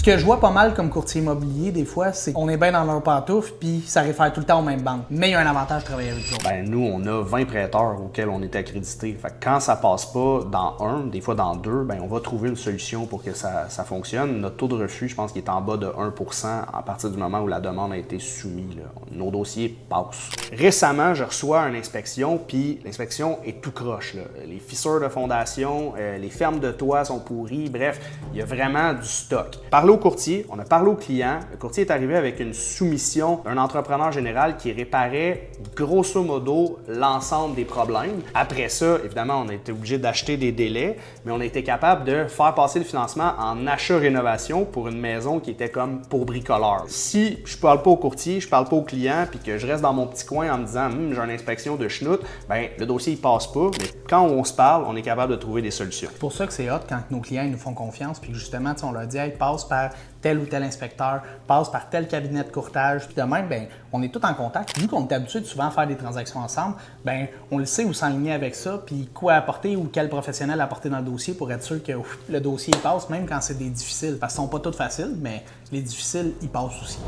Ce que je vois pas mal comme courtier immobilier, des fois, c'est qu'on est bien dans leur pantoufle puis ça réfère tout le temps aux mêmes banques. Mais il y a un avantage de travailler avec eux. Ben, nous, on a 20 prêteurs auxquels on est accrédité. Fait que quand ça passe pas dans un, des fois dans deux, ben, on va trouver une solution pour que ça fonctionne. Notre taux de refus, je pense qu'il est en bas de 1% à partir du moment où la demande a été soumise. Là. Nos dossiers passent. Récemment, je reçois une inspection, puis l'inspection est tout croche. Là. Les fissures de fondation, les fermes de toit sont pourries, bref, il y a vraiment du stock. Parler au courtier, on a parlé au client. Le courtier est arrivé avec une soumission d'un entrepreneur général qui réparait grosso modo l'ensemble des problèmes. Après ça, évidemment, on a été obligé d'acheter des délais, mais on a été capable de faire passer le financement en achat-rénovation pour une maison qui était comme pour bricoleur. Si je parle pas au courtier, je parle pas au client, puis que je reste dans mon petit coin en me disant j'ai une inspection de schnout, ben le dossier il passe pas. Mais quand on se parle, on est capable de trouver des solutions. C'est pour ça que c'est hot quand nos clients ils nous font confiance, puis justement, on leur dit hey, passe par tel ou tel inspecteur, passe par tel cabinet de courtage. Puis de même, ben, on est tous en contact. Vu qu'on est habitué de souvent faire des transactions ensemble, ben, on le sait où s'enligner avec ça, puis quoi apporter ou quel professionnel apporter dans le dossier pour être sûr que le dossier passe, même quand c'est des difficiles. Parce qu'ils sont pas tous faciles, mais les difficiles, ils passent aussi.